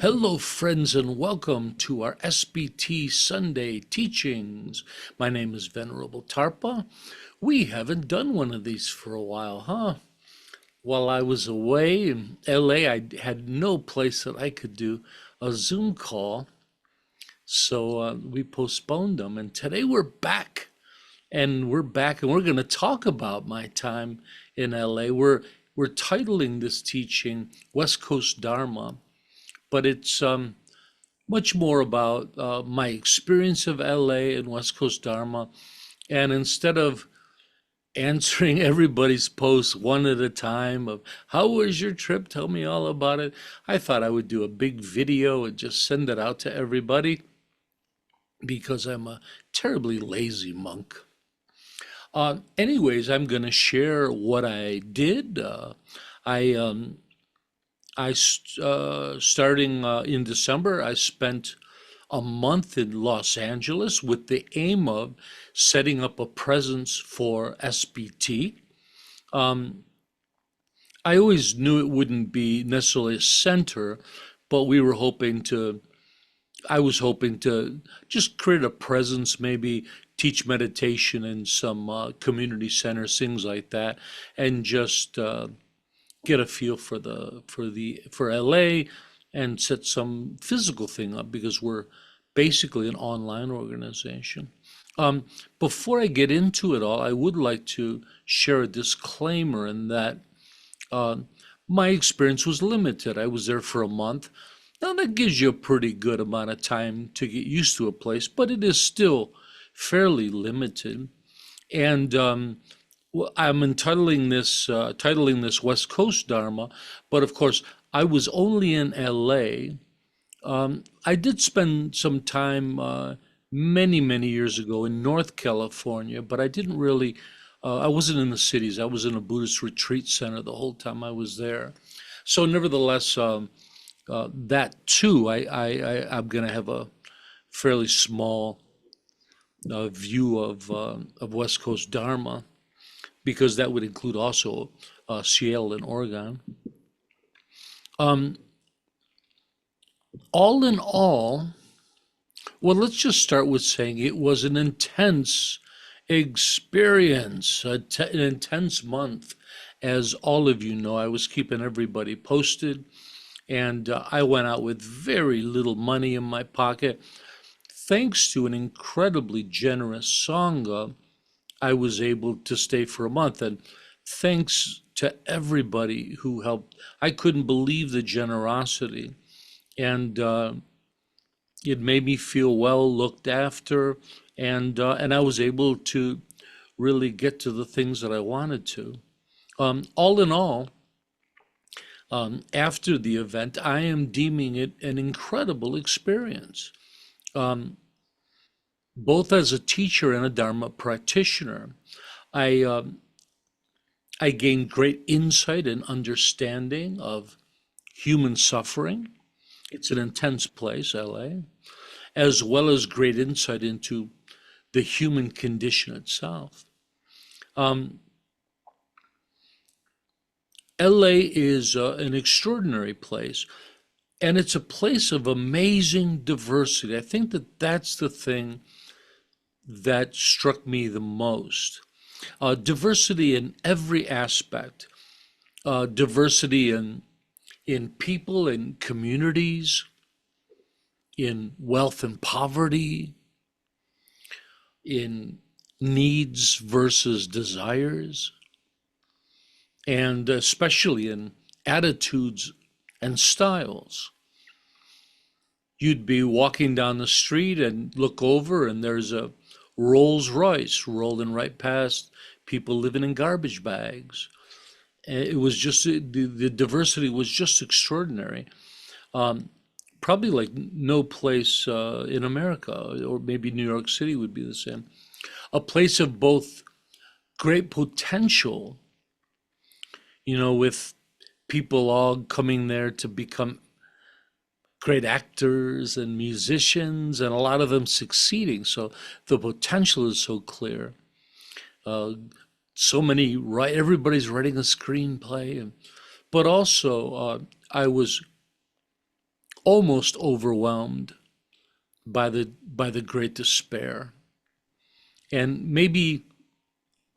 Hello, friends, and welcome to our SBT Sunday teachings. My name is Venerable Tarpa. We haven't done one of these for a while, huh? While I was away in LA, I had no place that I could do a Zoom call, so we postponed them. And today we're back, and we're going to talk about my time in LA. We're titling this teaching Westcoast Dharma, but it's much more about my experience of LA and West Coast Dharma. And instead of answering everybody's posts one at a time of how was your trip, tell me all about it, I thought I would do a big video and just send it out to everybody because I'm a terribly lazy monk. Anyways, I'm going to share what I did. I starting in December, I spent a month in Los Angeles with the aim of setting up a presence for SBT. Um, I always knew it wouldn't be necessarily a center, but I was hoping to just create a presence, maybe teach meditation in some community centers, things like that, and just get a feel for LA and set some physical thing up because we're basically an online organization. Before I get into it all, I would like to share a disclaimer in that uh, my experience was limited. I was there for a month. Now that gives you a pretty good amount of time to get used to a place, but it is still fairly limited. And I'm titling this West Coast Dharma, but of course I was only in LA. I did spend some time many years ago in North California, but I didn't really. I wasn't in the cities. I was in a Buddhist retreat center the whole time I was there. So, nevertheless, that too, I'm going to have a fairly small view of West Coast Dharma because that would include also Seattle and Oregon. Um, all in all, well, let's just start with saying it was an intense experience, an intense month. As all of you know, I was keeping everybody posted, and I went out with very little money in my pocket. Thanks to an incredibly generous Sangha, I was able to stay for a month. And thanks to everybody who helped. I couldn't believe the generosity. And it made me feel well looked after. And I was able to really get to the things that I wanted to. All in all, after the event, I am deeming it an incredible experience, um, both as a teacher and a Dharma practitioner. I um, I gained great insight and understanding of human suffering. It's an intense place, LA, as well as great insight into the human condition itself. Um, LA is an extraordinary place, and it's a place of amazing diversity. I think that that's the thing that struck me the most. Diversity in every aspect, diversity in people and communities, in wealth and poverty, in needs versus desires, and especially in attitudes and styles. You'd be walking down the street and look over, and there's a Rolls Royce rolling right past people living in garbage bags. It was just the diversity was just extraordinary. Um, Probably like no place in America, or maybe New York City would be the same. A place of both great potential, with people all coming there to become great actors and musicians, and a lot of them succeeding. So the potential is so clear. Uh, everybody's writing a screenplay, but also I was almost overwhelmed by the great despair. And maybe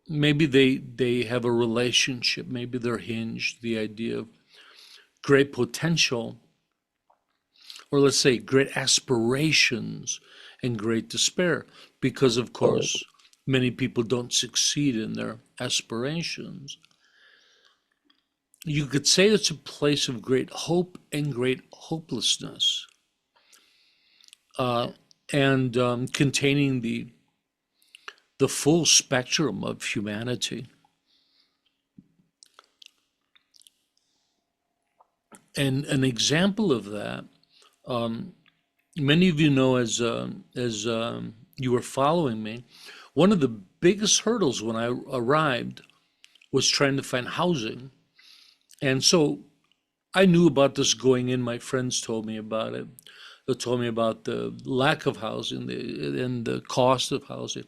they have a relationship, maybe they're hinged, the idea of great potential, or let's say great aspirations and great despair, because of course many people don't succeed in their aspirations. You could say it's a place of great hope and great hopelessness, uh, and containing the full spectrum of humanity. And an example of that, um, many of you know, as you were following me, one of the biggest hurdles when I arrived was trying to find housing. And so I knew about this going in. My friends told me about it. They told me about the lack of housing and the cost of housing,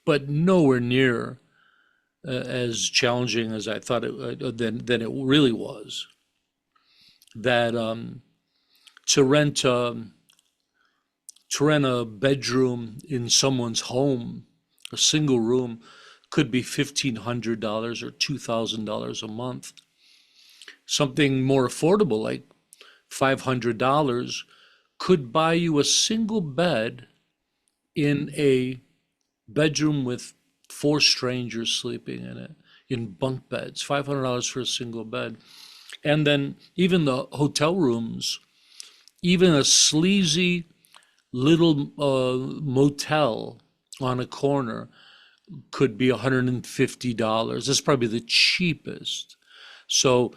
but nowhere near as challenging as I thought than it really was. That to rent um, to rent a bedroom in someone's home, a single room, could be $1,500 or $2,000 a month. Something more affordable, like $500, could buy you a single bed in a bedroom with four strangers sleeping in it, in bunk beds. $500 for a single bed. And then even the hotel rooms, even a sleazy little motel on a corner could be $150. That's probably the cheapest. So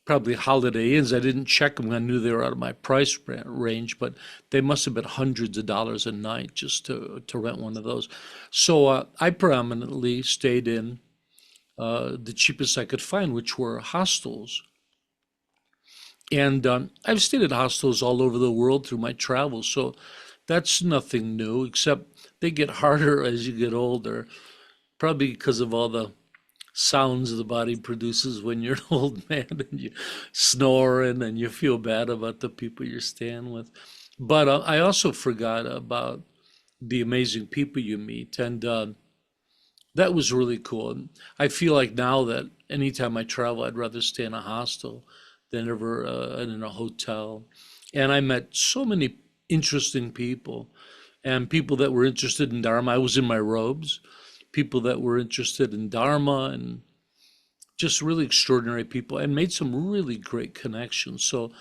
probably Holiday Inns. I didn't check them. I knew they were out of my price range, but they must have been hundreds of dollars a night just to rent one of those. So I predominantly stayed in the cheapest I could find, which were hostels. And I've stayed at hostels all over the world through my travels, so that's nothing new, except they get harder as you get older, probably because of all the sounds the body produces when you're an old man and you snoring and you feel bad about the people you're staying with. But I also forgot about the amazing people you meet, and that was really cool. And I feel like now that anytime I travel, I'd rather stay in a hostel than ever in a hotel. And I met so many interesting people, and people that were interested in Dharma. I was in my robes. People that were interested in Dharma, and just really extraordinary people, and made some really great connections. So,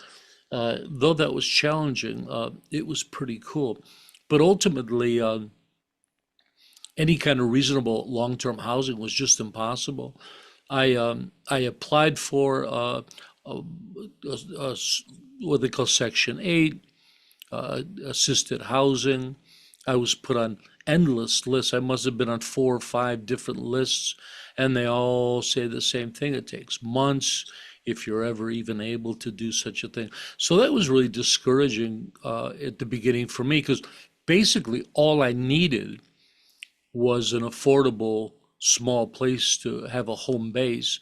though that was challenging, it was pretty cool. But ultimately, any kind of reasonable long-term housing was just impossible. I applied for a, a what they call Section 8, assisted housing. I was put on endless lists. I must have been on 4 or 5 different lists, and they all say the same thing. It takes months if you're ever even able to do such a thing. So that was really discouraging at the beginning for me, because basically all I needed was an affordable small place to have a home base.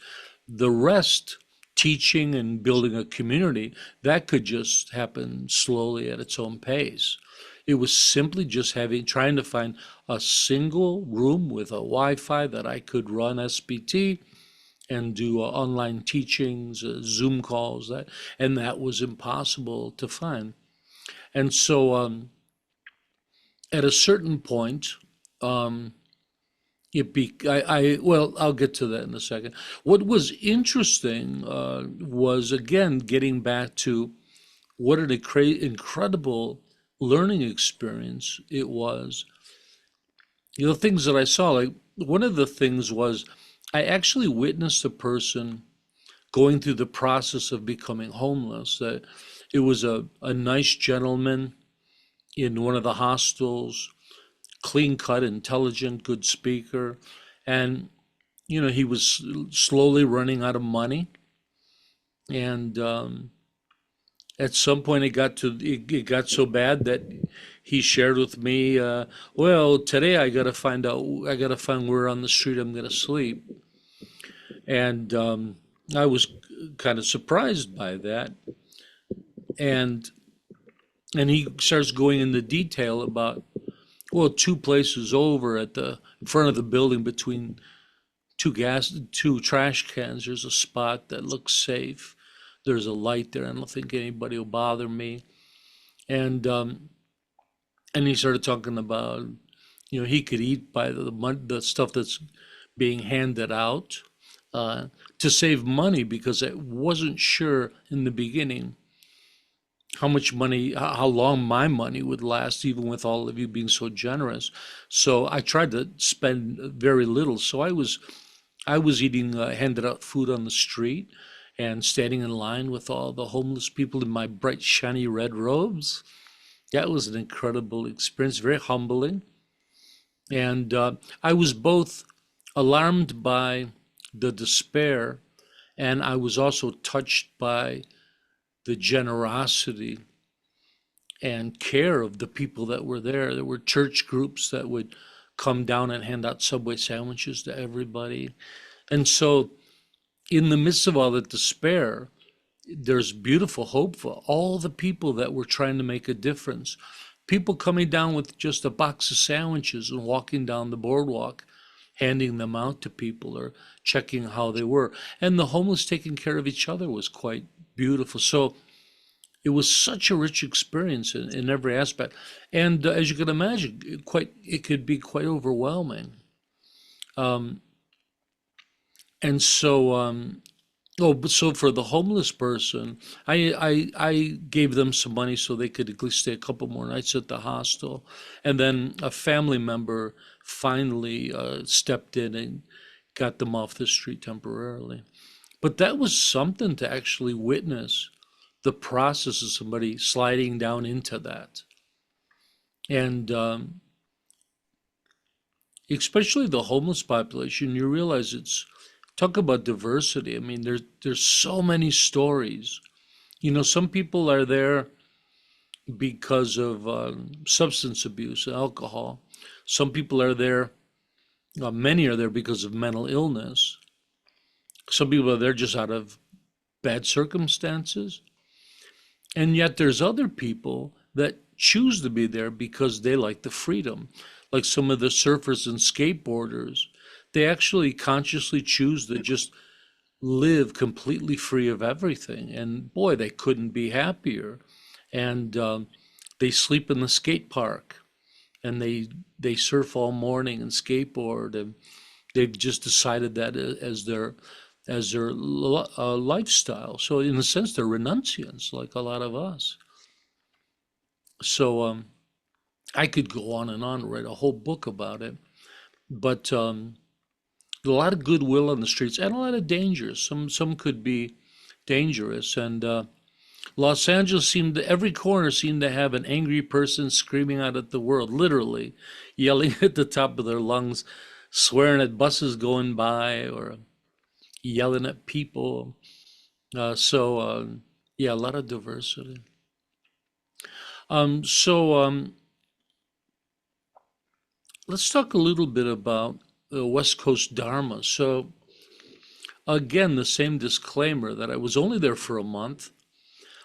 The rest, teaching and building a community, that could just happen slowly at its own pace. It was simply just trying to find a single room with a Wi-Fi that I could run SPT and do online teachings, Zoom calls, and that was impossible to find. And so at a certain point, um, well, I'll get to that in a second. What was interesting was, again, getting back to what an incredible learning experience it was. The things that I saw, like one of the things was I actually witnessed a person going through the process of becoming homeless. It was a nice gentleman in one of the hostels, clean cut, intelligent, good speaker. And he was slowly running out of money, and at some point it got so bad that he shared with me, well, today I got to find where on the street I'm going to sleep. And I was kind of surprised by that. and and he starts going into detail about, well, two places over at the front of the building between two trash cans, there's a spot that looks safe. There's a light there. I don't think anybody will bother me. And he started talking about, he could eat by the stuff that's being handed out, uh, to save money, because I wasn't sure in the beginning how much money, how long my money would last, even with all of you being so generous. So I tried to spend very little. So I was eating handed out food on the street and standing in line with all the homeless people in my bright, shiny red robes. That was an incredible experience, very humbling. And I was both alarmed by the despair, and I was also touched by the generosity and care of the people that were there. There were church groups that would come down and hand out Subway sandwiches to everybody. And so, in the midst of all the despair, there's beautiful hope for all the people that were trying to make a difference. People coming down with just a box of sandwiches and walking down the boardwalk, handing them out to people or checking how they were. And the homeless taking care of each other was quite beautiful. So it was such a rich experience in every aspect. And as you can imagine, it could be quite overwhelming. Um, and so Oh, but so for the homeless person, I gave them some money so they could at least stay a couple more nights at the hostel, and then a family member finally stepped in and got them off the street temporarily. But that was something to actually witness the process of somebody sliding down into that, and especially the homeless population. You realize it's talk about diversity. I mean, there's so many stories. Some people are there because of substance abuse, alcohol. Some people are there, many are there because of mental illness. Some people are there just out of bad circumstances. And yet there's other people that choose to be there because they like the freedom. Like some of the surfers and skateboarders, they actually consciously choose to just live completely free of everything. And boy, they couldn't be happier. And they sleep in the skate park, and they surf all morning and skateboard, and they've just decided that as their lifestyle. So in a sense, they're renunciants, like a lot of us. So I could go on and on, write a whole book about it, but a lot of goodwill on the streets and a lot of dangers. Some could be dangerous, and Los Angeles every corner seemed to have an angry person screaming out at the world, literally yelling at the top of their lungs, swearing at buses going by or yelling at people. Yeah, a lot of diversity. So let's talk a little bit about the West Coast Dharma. So again, the same disclaimer that I was only there for a month.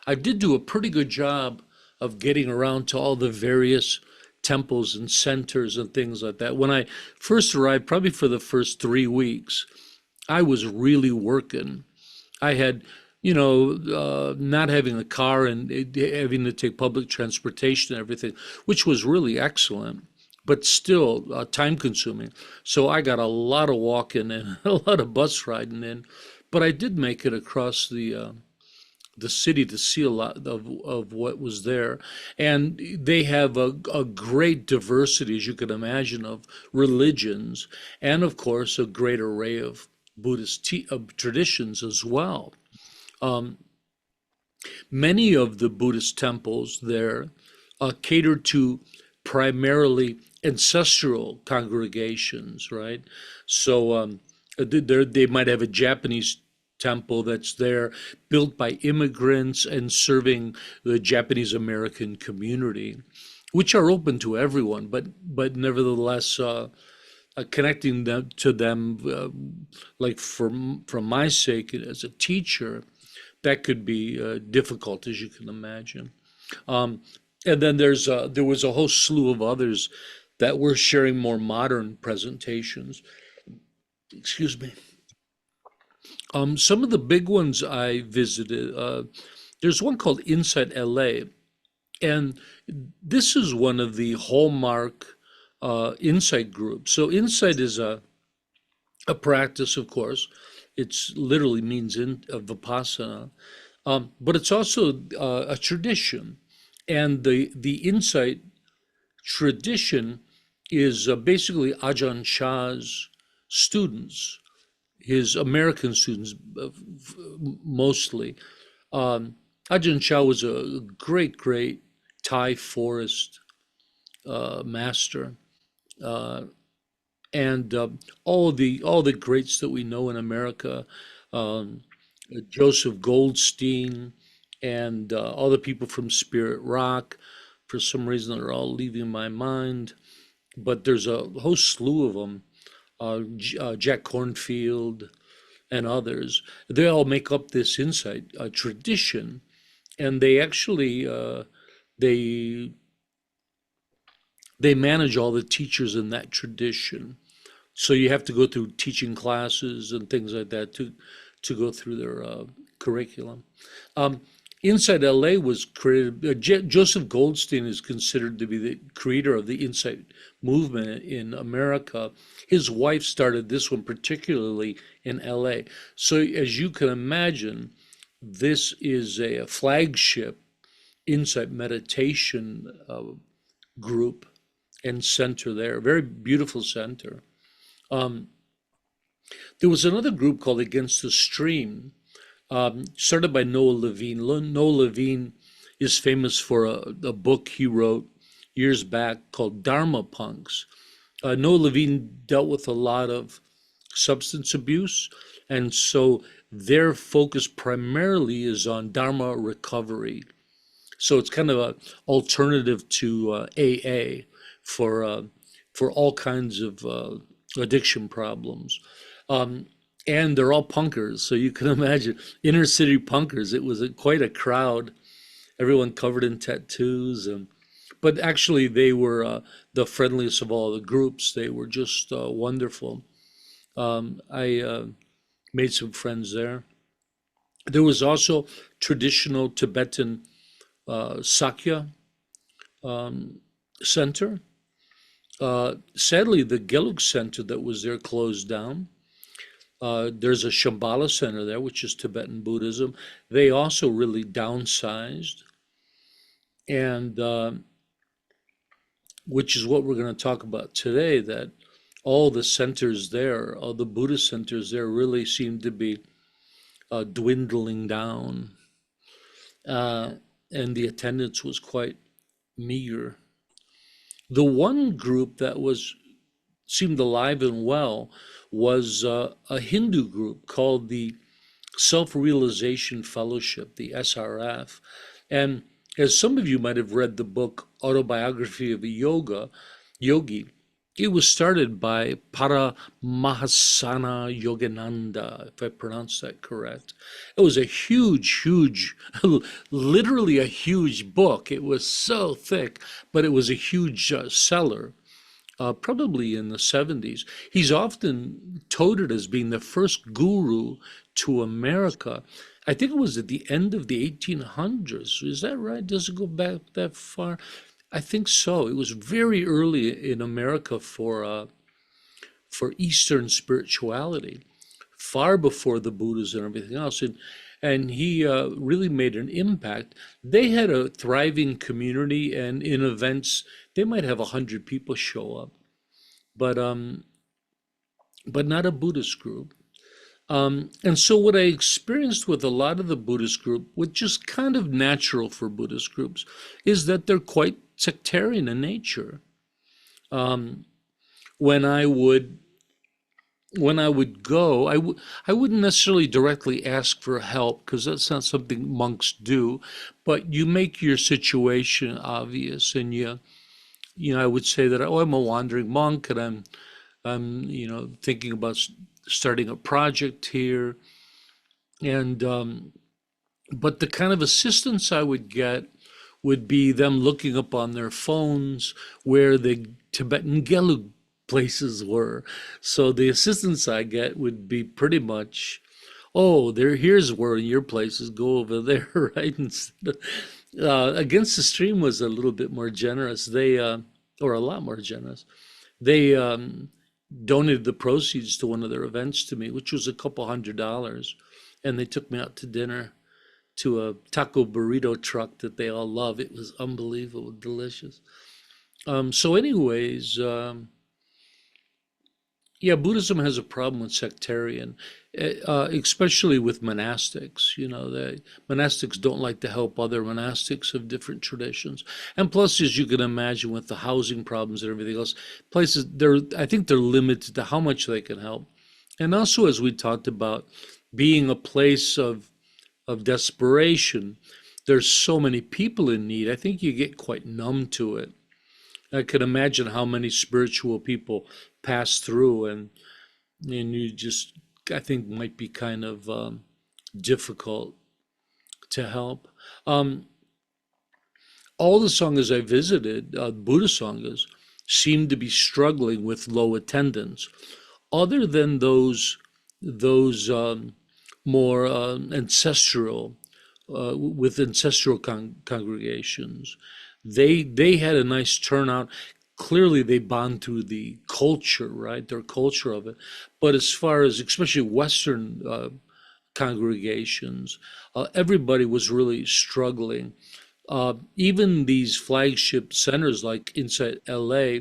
I did do a pretty good job of getting around to all the various temples and centers and things like that. When I first arrived, probably for the first 3 weeks, I was really working. I had, not having a car and having to take public transportation and everything, which was really excellent, but still time consuming. So I got a lot of walking and a lot of bus riding in, but I did make it across the city to see a lot of what was there. And they have a great diversity, as you can imagine, of religions, and of course, a great array of Buddhist traditions as well. Um, Many of the Buddhist temples there cater to primarily ancestral congregations, right? So they might have a Japanese temple that's there, built by immigrants and serving the Japanese American community, which are open to everyone, but nevertheless connecting them to them, like from my sake as a teacher, that could be difficult, as you can imagine. Um, and then there was a whole slew of others that were sharing more modern presentations. Excuse me. Some of the big ones I visited, there's one called Inside LA, and this is one of the hallmark insight groups. So insight is a practice, of course. It's literally means in of Vipassana, but it's also a tradition. And the insight tradition is basically Ajahn Chah's students, his American students mostly. Um, Ajahn Chah was a great Thai forest master, uh, and all the greats that we know in America, um, Joseph Goldstein, and all the people from Spirit Rock. For some reason, they're all leaving my mind, but there's a whole slew of them. Jack Cornfield and others. They all make up this insight tradition, and they actually they they manage all the teachers in that tradition. So you have to go through teaching classes and things like that to go through their curriculum. Um, Inside LA was created. Joseph Goldstein is considered to be the creator of the Insight movement in America. His wife started this one particularly in LA. So as you can imagine, this is a flagship Insight meditation group and center there. Very beautiful center. Um, there was another group called Against the Stream, started by Noah Levine. Noah Levine is famous for a book he wrote years back called Dharma Punks. Noah Levine dealt with a lot of substance abuse, and so their focus primarily is on Dharma recovery. So it's kind of an alternative to AA for uh, for all kinds of addiction problems. Um, and they're all punkers, so you can imagine inner city punkers. It was quite a crowd, everyone covered in tattoos, and but actually they were the friendliest of all the groups. They were just wonderful. I made some friends there. There was also traditional Tibetan Sakya um, center. Sadly, the Gelug Center that was there closed down. There's a Shambhala Center there, which is Tibetan Buddhism. They also really downsized, and which is what we're going to talk about today. That all the centers there, all the Buddhist centers there, really seem to be dwindling down, uh, and the attendance was quite meager. The one group that was seemed alive and well was a Hindu group called the Self-Realization Fellowship, the SRF. And as some of you might have read the book Autobiography of a Yogi, it was started by Paramahasana Yogananda, if I pronounced that correct. It was a huge, literally a huge book. It was so thick, but it was a huge seller, probably in the 70s. He's often touted as being the first guru to America. I think it was at the end of the 1800s. Is that right? Does it go back that far? I think so. It was very early in America for Eastern spirituality, far before the Buddhas and everything else. And he really made an impact. They had a thriving community, and in events, they might have 100 people show up, but um, but not a Buddhist group. And so what I experienced with a lot of the Buddhist group, which is kind of natural for Buddhist groups, is that they're quite sectarian in nature. Um, when I would when I would go, I wouldn't necessarily directly ask for help because that's not something monks do, but you make your situation obvious, and I would say that, oh, I'm a wandering monk, and I'm thinking about starting a project here, and But the kind of assistance I would get would be them looking up on their phones where the Tibetan Gelug places were. So the assistance I get would be pretty much, oh, here's where your place is, go over there, right? Instead of, Against the Stream was a little bit more generous. Or a lot more generous. They donated the proceeds to one of their events to me, which was a couple $100, and they took me out to dinner to a taco burrito truck that they all love. It was unbelievable, delicious. So, anyways, yeah, Buddhism has a problem with sectarian, especially with monastics. You know, the monastics don't like to help other monastics of different traditions. And plus, as you can imagine, with the housing problems and everything else, places I think they're limited to how much they can help. And also, as we talked about, being a place of desperation, there's so many people in need. I think you get quite numb to it. I can imagine how many spiritual people pass through, and you just, I think, might be kind of difficult to help. Um, all the sanghas I visited, Buddhist sanghas, seem to be struggling with low attendance. Other than those more ancestral, with ancestral congregations, they had a nice turnout. Clearly, they bond through the culture, right? Their culture of it. But as far as especially Western congregations, everybody was really struggling. Even these flagship centers like inside LA,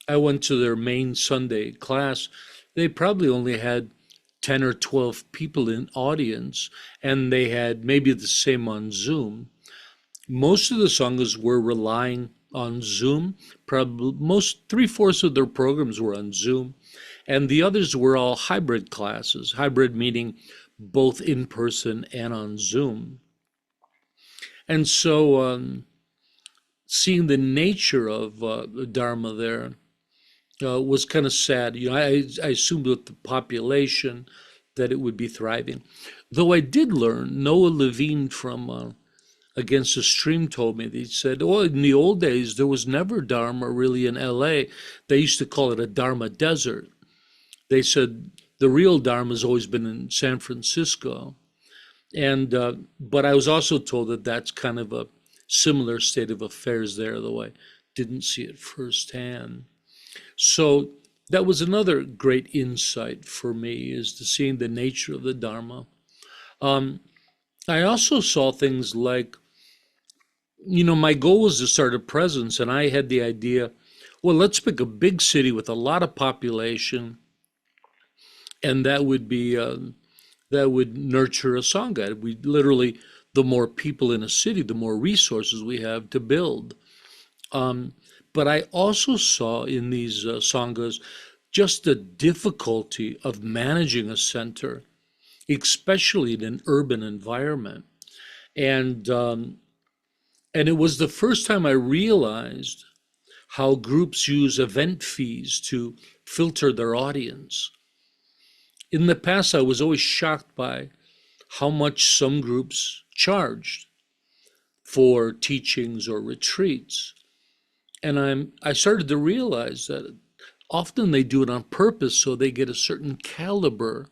I went to their main Sunday class. They probably only had 10 or 12 people in audience, and they had maybe the same on Zoom. Most of the sanghas were relying on Zoom. Probably most three-fourths of their programs were on Zoom, and the others were all hybrid classes. Hybrid meaning both in person and on Zoom. And so, seeing the nature of the Dharma there was kind of sad. You know, I assumed with the population that it would be thriving. Though I did learn, Noah Levine from Against the Stream told me, that he said, oh, in the old days, there was never Dharma really in LA. They used to call it a Dharma desert. They said the real Dharma has always been in San Francisco. And but I was also told that that's kind of a similar state of affairs there, though I didn't see it firsthand. So that was another great insight for me, is to seeing the nature of the Dharma. Um, I also saw things like, you know, my goal was to start a presence, and I had the idea, well, let's pick a big city with a lot of population, and that would nurture a sangha. We literally, the more people in a city, the more resources we have to build. Um, but I also saw in these sanghas just the difficulty of managing a center, especially in an urban environment. And and it was the first time I realized how groups use event fees to filter their audience. In the past, I was always shocked by how much some groups charged for teachings or retreats. And I started to realize that often they do it on purpose so they get a certain caliber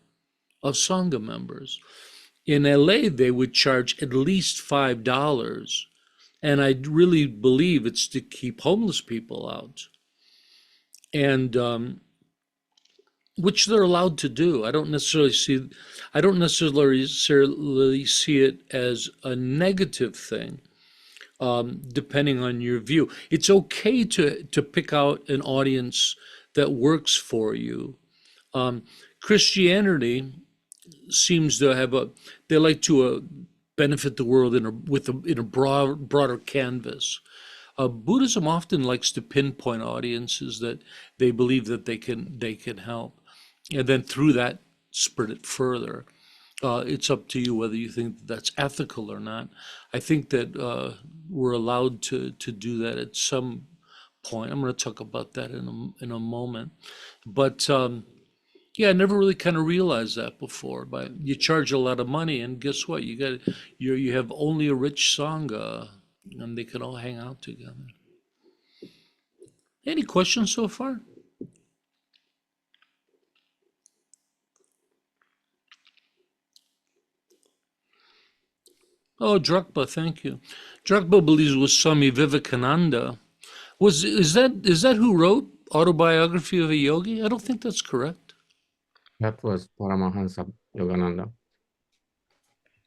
of Sangha members. In LA, they would charge at least $5. And I really believe it's to keep homeless people out. And which they're allowed to do. I don't necessarily see it as a negative thing, depending on your view. It's okay to pick out an audience that works for you. Um, Christianity seems to have they like to benefit the world in a broader canvas. Buddhism often likes to pinpoint audiences that they believe that they can help, and then through that spread it further. It's up to you whether you think that that's ethical or not. I think that we're allowed to do that at some point. I'm going to talk about that in a moment. But Yeah, I never really kind of realized that before, but you charge a lot of money, and guess what? You have only a rich sangha, and they can all hang out together. Any questions so far? Oh, Drukpa, thank you. Drukpa believes with Swami Vivekananda. Is that who wrote Autobiography of a Yogi? I don't think that's correct. That was Paramahansa Yogananda.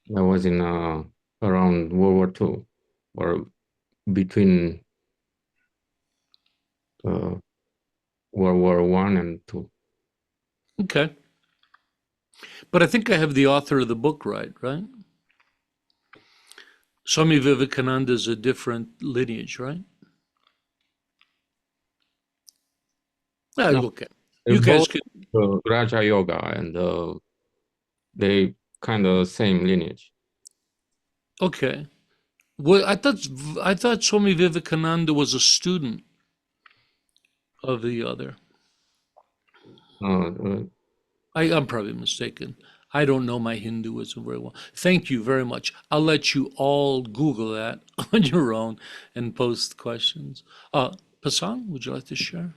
That was in around World War II, or between uh, World War One and Two. Okay. But I think I have the author of the book right? Swami Vivekananda is a different lineage, right? Ah, No, okay. they're You guys both could, Raja Yoga, and they kind of same lineage. okay. Well, I thought Swami Vivekananda was a student of the other. Uh, uh, I'm probably mistaken. I don't know my Hinduism very well. Thank you very much. I'll let you all Google that on your own and post questions. Pasang, would you like to share?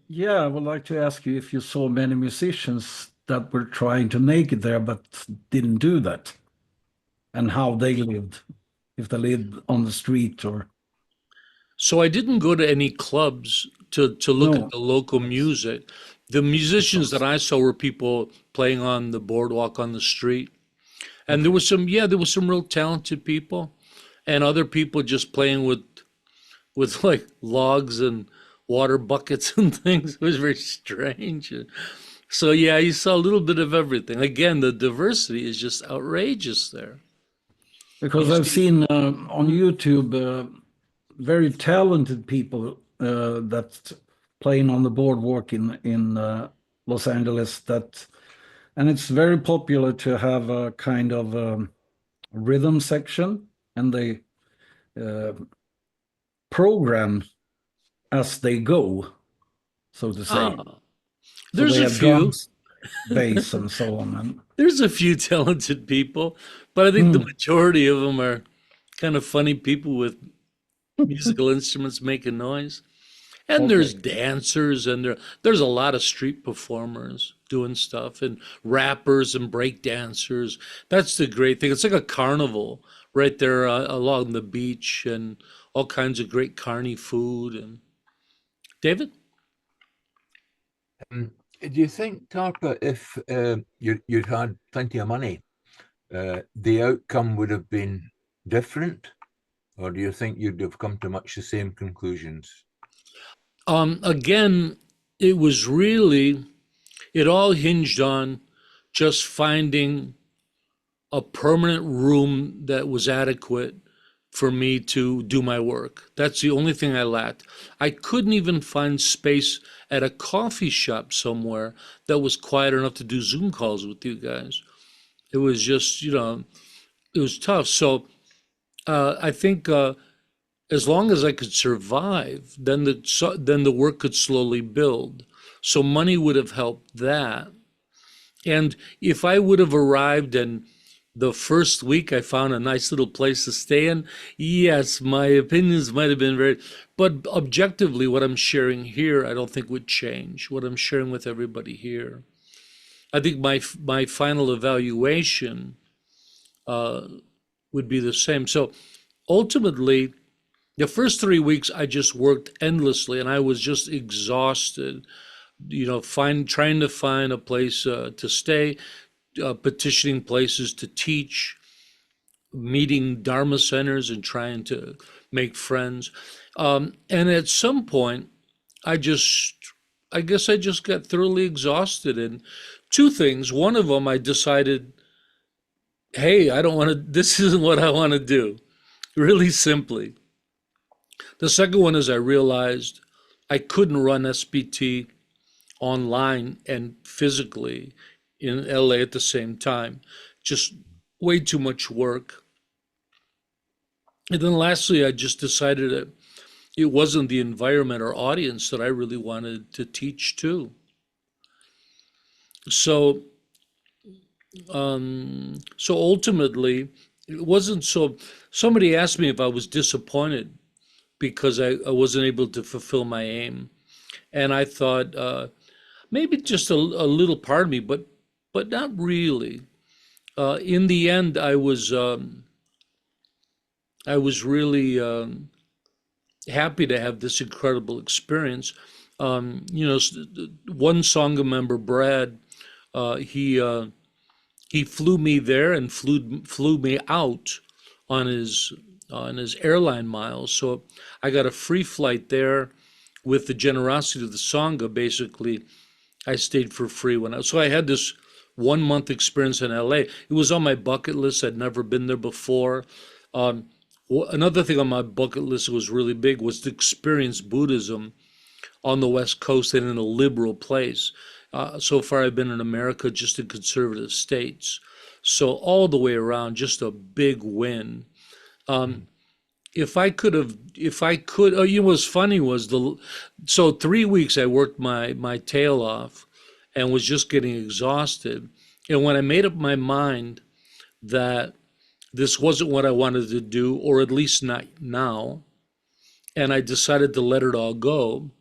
Yeah, I would like to ask you if you saw many musicians that were trying to make it there but didn't do that, and how they lived, if they lived on the street or So I didn't go to any clubs to look at no. the local music. The musicians that I saw were people playing on the boardwalk on the street. And there Okay. was some real talented people and other people just playing with like logs and water buckets and things. It was very strange. So yeah, you saw a little bit of everything. Again, the diversity is just outrageous there. Because You I've see, seen on YouTube very talented people that playing on the boardwalk in Los Angeles. That and it's very popular to have a kind of rhythm section, and they uh, program as they go, so to say. ah, So there's they a have few. drums, bass, and so on. And There's a few talented people, but I think the hmm, majority of them are kind of funny people with musical instruments making noise. And there's okay, dancers, and there's a lot of street performers doing stuff, and rappers and break dancers. That's the great thing. It's like a carnival right there along the beach, and all kinds of great carny food. And David? Do you think, Tarpa, if you'd had plenty of money, the outcome would have been different? Or do you think you'd have come to much the same conclusions? Again, it was really, it all hinged on just finding a permanent room that was adequate for me to do my work. That's the only thing I lacked. I couldn't even find space at a coffee shop somewhere that was quiet enough to do Zoom calls with you guys. It was just, it was tough. So I think as long as I could survive, then the work could slowly build. So money would have helped that. And if I would have arrived and the first week I found a nice little place to stay in, yes, my opinions might have been very, but objectively, what I'm sharing here, I don't think would change. What I'm sharing with everybody here, I think my final evaluation uh, would be the same. So ultimately, the first 3 weeks I just worked endlessly, and I was just exhausted. Trying to find a place to stay, petitioning places to teach, meeting Dharma centers and trying to make friends. And at some point, I just, I guess I just got thoroughly exhausted. And two things. One of them, I decided, hey, I don't want to, this isn't what I want to do, really simply. The second one is I realized I couldn't run SBT online and physically in LA at the same time. Just way too much work. And then lastly, I just decided that it wasn't the environment or audience that I really wanted to teach to. So so ultimately, it wasn't so. Somebody asked me if I was disappointed because I wasn't able to fulfill my aim, and I thought maybe just a little part of me, but not really. In the end, I was really happy to have this incredible experience. One Sangha member, Brad, uh, he uh, he flew me there and flew me out on his airline miles. So I got a free flight there with the generosity of the Sangha. Basically, I stayed for free so I had this 1 month experience in LA. It was on my bucket list. I'd never been there before. Um, Another thing on my bucket list that was really big was to experience Buddhism on the West Coast and in a liberal place. So far, I've been in America, just in conservative states. So all the way around, just a big win. Um, if I could, oh, you know, what's funny was so 3 weeks I worked my tail off and was just getting exhausted. And when I made up my mind that this wasn't what I wanted to do, or at least not now, and I decided to let it all go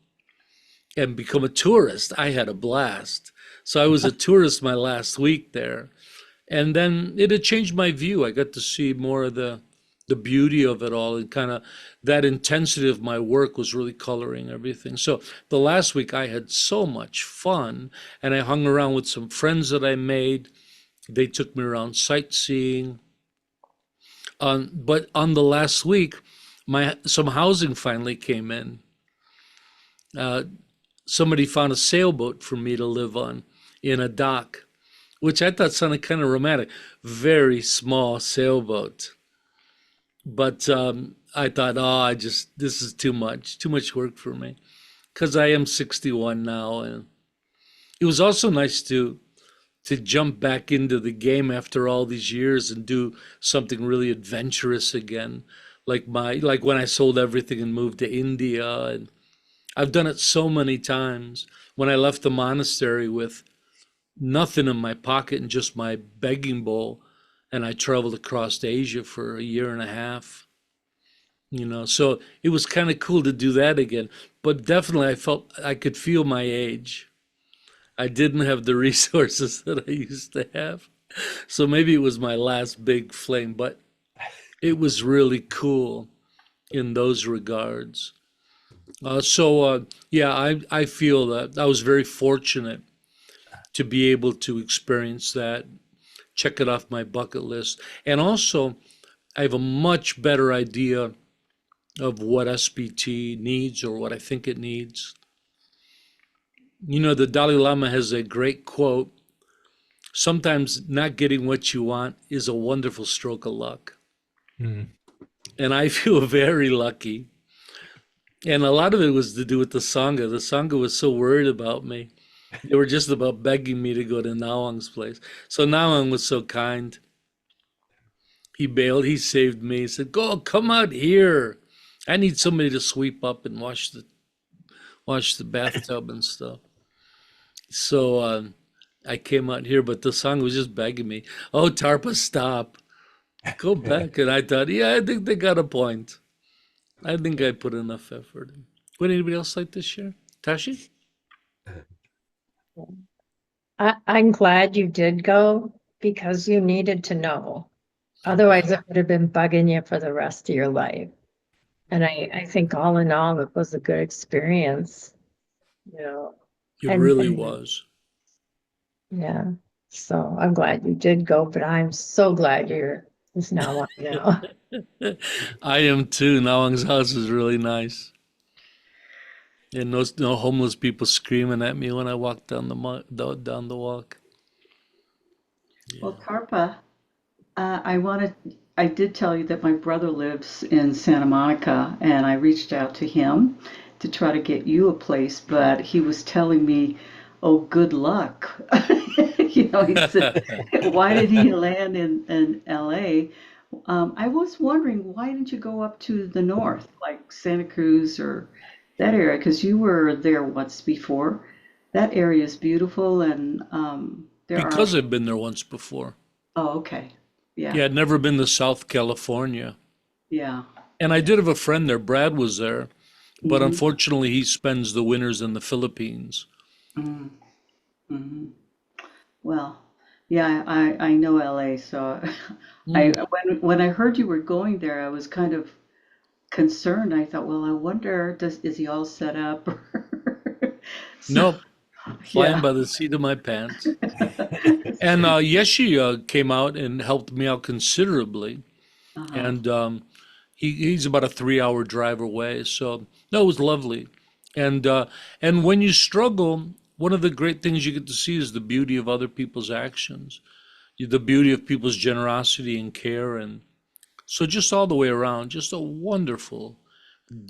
and become a tourist, I had a blast. So I was a tourist my last week there. And then it had changed my view. I got to see more of the beauty of it all, and kind of that intensity of my work was really coloring everything. So the last week I had so much fun, and I hung around with some friends that I made. They took me around sightseeing. But on the last week, some housing finally came in. Uh, Somebody found a sailboat for me to live on in a dock, which I thought sounded kind of romantic. Very small sailboat. But I thought, oh, this is too much work for me. Because I am 61 now. And it was also nice to jump back into the game after all these years and do something really adventurous again. Like when I sold everything and moved to India. And I've done it so many times. When I left the monastery with nothing in my pocket and just my begging bowl, and I traveled across Asia for a year and a half. So it was kind of cool to do that again. But definitely, I felt I could feel my age. I didn't have the resources that I used to have. So maybe it was my last big flame, but it was really cool in those regards. Yeah, I feel that I was very fortunate to be able to experience that, check it off my bucket list. And also, I have a much better idea of what SBT needs, or what I think it needs. The Dalai Lama has a great quote: sometimes not getting what you want is a wonderful stroke of luck. Mm. And I feel very lucky. And a lot of it was to do with the Sangha. The Sangha was so worried about me. They were just about begging me to go to Nawang's place. So Nawang was so kind. He bailed, he saved me. He said, "Go, come out here. I need somebody to sweep up and wash the bathtub and stuff." So I came out here, but the Sangha was just begging me, "Oh, Tarpa, stop. Go back." And I thought, yeah, I think they got a point. I think I put enough effort in. Would anybody else like to share? Tashi? I'm glad you did go because you needed to know. Otherwise, it would have been bugging you for the rest of your life. And I think all in all, it was a good experience, you know. It And, really and was. yeah, so I'm glad you did go, but I'm so glad you're just now on now. I am too. Nawang's house is really nice. And no homeless people screaming at me when I walk down the walk. Well, Tarpa, I did tell you that my brother lives in Santa Monica, and I reached out to him to try to get you a place, but he was telling me, oh, good luck. He said, why did he land in LA? I was wondering, why didn't you go up to the north, like Santa Cruz or that area? Because you were there once before. that area is beautiful, and there are. Because I've been there once before. Oh, okay. Yeah, Yeah, I'd never been to South California. yeah. And I did have a friend there. Brad was there, but Hmm. unfortunately, he spends the winters in the Philippines. Hmm. Hmm. Well, yeah, I know LA, so I Mm. when I heard you were going there, I was kind of concerned. I thought, well, I wonder, is he all set up? So, Nope, flying yeah. by the seat of my pants. And Yeshi came out and helped me out considerably. Uh-huh. And he's about a 3 hour drive away. So no, it was lovely. And when you struggle, one of the great things you get to see is the beauty of other people's actions, the beauty of people's generosity and care. And so just all the way around, just a wonderful,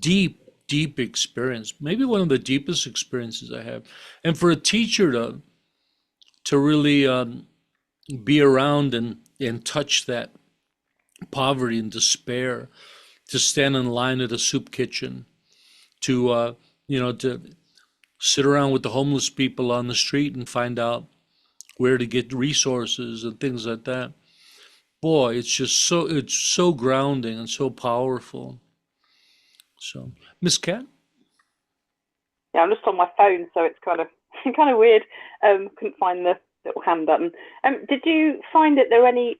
deep, deep experience. Maybe one of the deepest experiences I have. And for a teacher to really be around and touch that poverty and despair, to stand in line at a soup kitchen, to to sit around with the homeless people on the street and find out where to get resources and things like that. Boy, it's so grounding and so powerful. So, Miss Cat. Yeah, I'm just on my phone, so it's kind of kind of weird. Couldn't find the little hand button. Did you find that there were any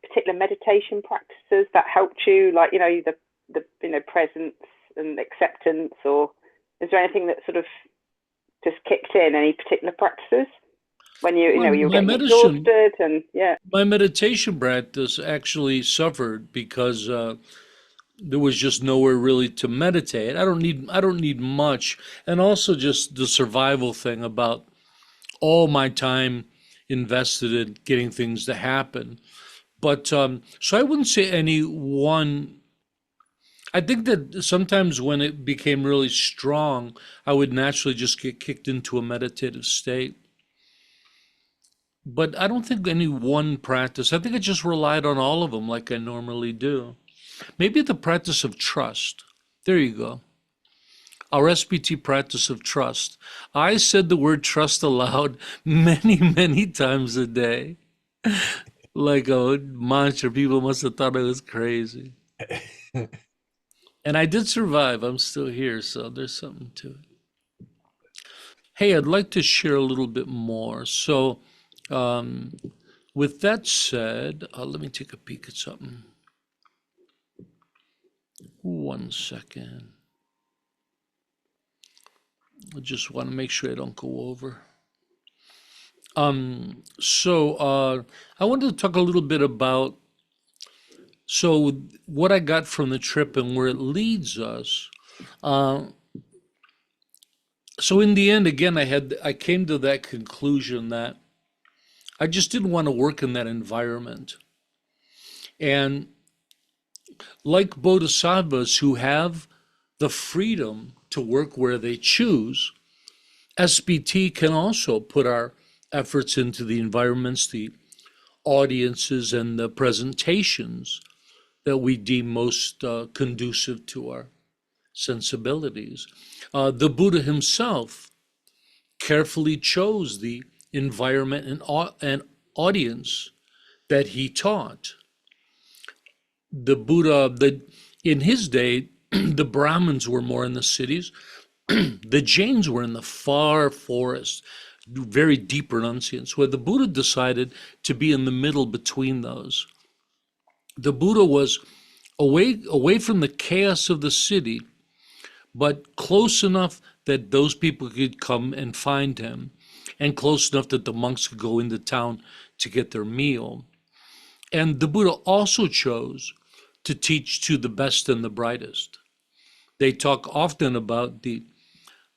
particular meditation practices that helped you, like the presence and acceptance, or is there anything that sort of just kicked in? Any particular practices when you Well, you were getting exhausted and yeah? my meditation practice actually suffered because there was just nowhere really to meditate. I don't need much, and also just the survival thing about all my time invested in getting things to happen. But so I wouldn't say any one. I think that sometimes when it became really strong, I would naturally just get kicked into a meditative state. But I don't think any one practice. I think I just relied on all of them like I normally do. Maybe the practice of trust. There you go. Our SBT practice of trust. I said the word trust aloud many, many times a day. Like a mantra. People must have thought I was crazy. And I did survive. I'm still here, so there's something to it. Hey, I'd like to share a little bit more. So, um, with that said, let me take a peek at something. 1 second. I just want to make sure I don't go over. I wanted to talk a little bit about what I got from the trip and where it leads us. Uh, so in the end, again, I came to that conclusion that I just didn't want to work in that environment. And like bodhisattvas who have the freedom to work where they choose, SBT can also put our efforts into the environments, the audiences, and the presentations that we deem most conducive to our sensibilities. The Buddha himself carefully chose the environment and audience that he taught. The Buddha, in his day, the Brahmins were more in the cities. The Jains were in the far forest, very deep renunciants, where the Buddha decided to be in the middle between those. The Buddha was away from the chaos of the city, but close enough that those people could come and find him, and close enough that the monks could go into town to get their meal. And the Buddha also chose to teach to the best and the brightest. They talk often about the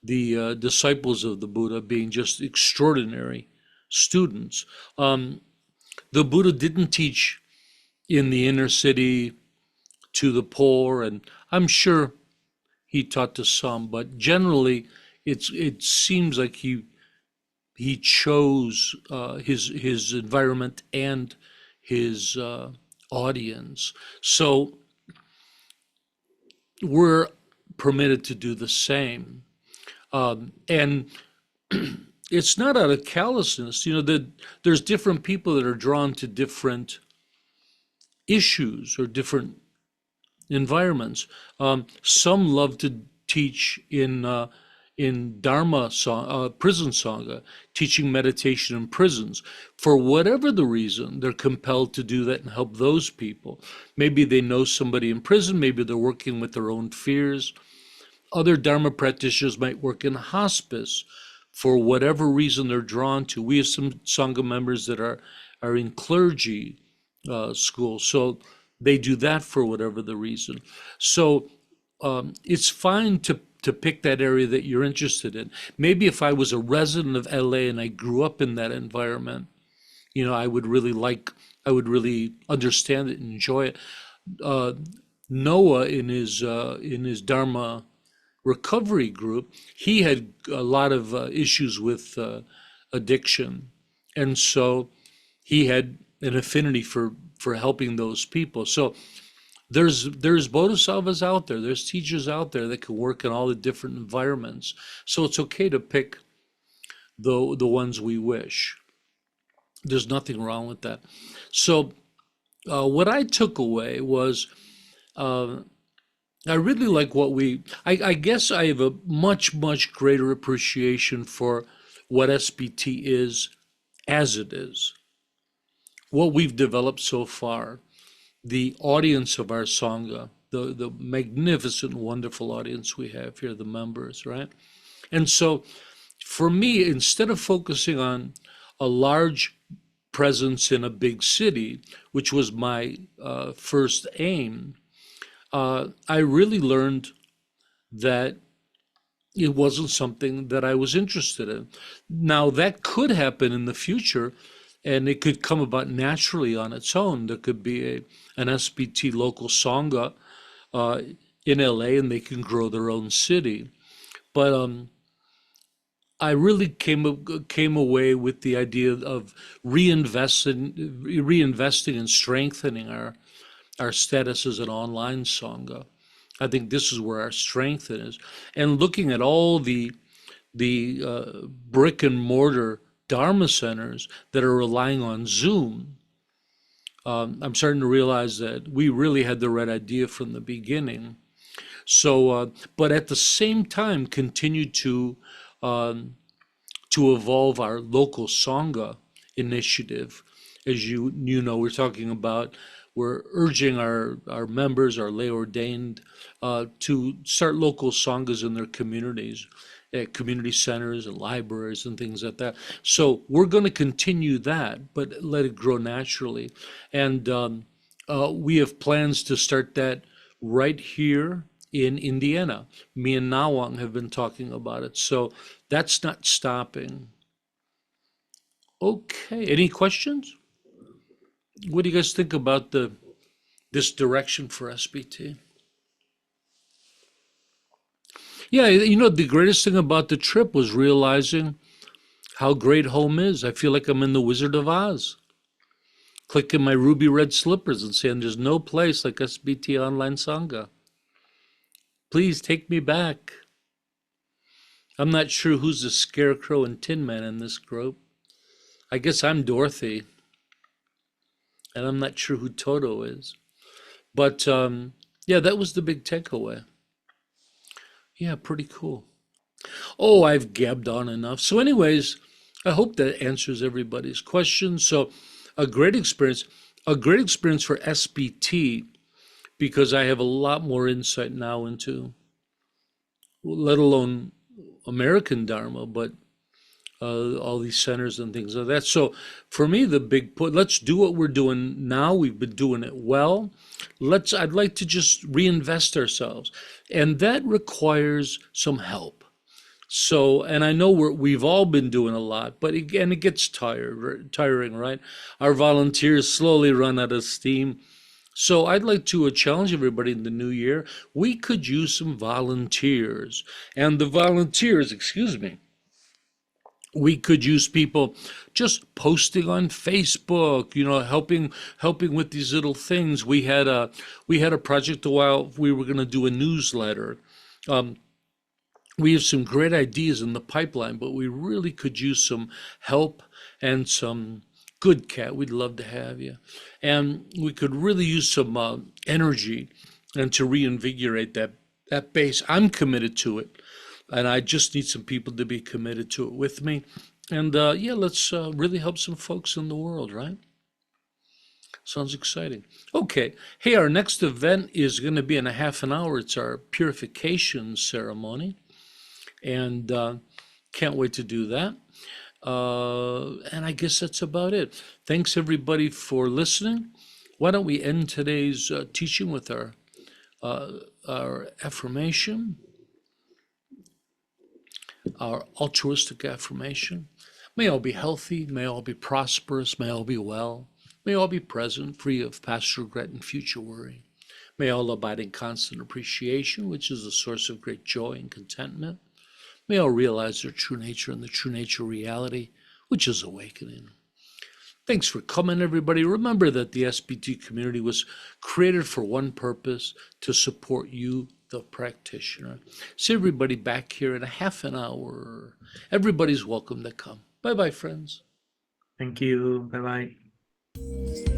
disciples of the Buddha being just extraordinary students. The Buddha didn't teach in the inner city to the poor, and I'm sure he taught to some, but generally, it seems like he chose his environment and his audience. So we're permitted to do the same. And it's not out of callousness. That there's different people that are drawn to different issues or different environments. Some love to teach in Dharma prison sangha, teaching meditation in prisons. For whatever the reason, they're compelled to do that and help those people. Maybe they know somebody in prison. Maybe they're working with their own fears. Other Dharma practitioners might work in hospice. For whatever reason they're drawn to. We have some sangha members that are in clergy school, so they do that for whatever the reason. So it's fine to pick that area that you're interested in. Maybe if I was a resident of LA and I grew up in that environment, I would really understand it and enjoy it. Noah in his Dharma recovery group, he had a lot of issues with addiction, and so he had an affinity for helping those people. So there's bodhisattvas out there, there's teachers out there that can work in all the different environments. So it's okay to pick the ones we wish. There's nothing wrong with that. So what I took away was I really like I guess I have a much, much greater appreciation for what SBT is as it is. What we've developed so far, the audience of our Sangha, the magnificent, wonderful audience we have here, the members, right? And so for me, instead of focusing on a large presence in a big city, which was my first aim, I really learned that it wasn't something that I was interested in. Now, that could happen in the future, and it could come about naturally on its own. There could be an SBT local Sangha in LA, and they can grow their own city. But I really came away with the idea of reinvesting and strengthening our status as an online Sangha. I think this is where our strength is. And looking at all the brick and mortar Dharma centers that are relying on Zoom, I'm starting to realize that we really had the right idea from the beginning. So, but at the same time, continue to evolve our local Sangha initiative. As you know, we're urging our members, our lay ordained, to start local sanghas in their communities, at community centers and libraries and things like that. So we're going to continue that, but let it grow naturally. And we have plans to start that right here in Indiana. Me and Nawang have been talking about it. So that's not stopping. Okay, any questions? What do you guys think about this direction for SBT? Yeah, the greatest thing about the trip was realizing how great home is. I feel like I'm in the Wizard of Oz, clicking my ruby red slippers and saying there's no place like SBT Online Sangha. Please take me back. I'm not sure who's the Scarecrow and Tin Man in this group. I guess I'm Dorothy, and I'm not sure who Toto is. But yeah, that was the big takeaway. Yeah, pretty cool. Oh, I've gabbed on enough. So anyways, I hope that answers everybody's questions. So a great experience for SBT, because I have a lot more insight now into, let alone American Dharma, but all these centers and things like that. So for me, the big put, let's do what we're doing now. We've been doing it well. I'd like to just reinvest ourselves. And that requires some help. So, and I know we've all been doing a lot, but again, it gets tiring, right? Our volunteers slowly run out of steam. So I'd like to challenge everybody in the new year. We could use some volunteers. And the volunteers, we could use people just posting on Facebook, helping with these little things. We had a project a while. We were going to do a newsletter. We have some great ideas in the pipeline, but we really could use some help and some good cat. We'd love to have you. And we could really use some energy and to reinvigorate that base. I'm committed to it, and I just need some people to be committed to it with me. And yeah, let's really help some folks in the world, right? Sounds exciting. Okay. Hey, our next event is going to be in a half an hour. It's our purification ceremony. And can't wait to do that. And I guess that's about it. Thanks everybody for listening. Why don't we end today's teaching with our affirmation, our altruistic affirmation. May all be healthy, may all be prosperous, may all be well, may all be present, free of past regret and future worry. May all abide in constant appreciation, which is the source of great joy and contentment. May all realize their true nature and the true nature reality, which is awakening. Thanks for coming, everybody. Remember that the SBT community was created for one purpose, to support you, the practitioner. See everybody back here in a half an hour. Everybody's welcome to come. Bye-bye, friends. Thank you. Bye-bye.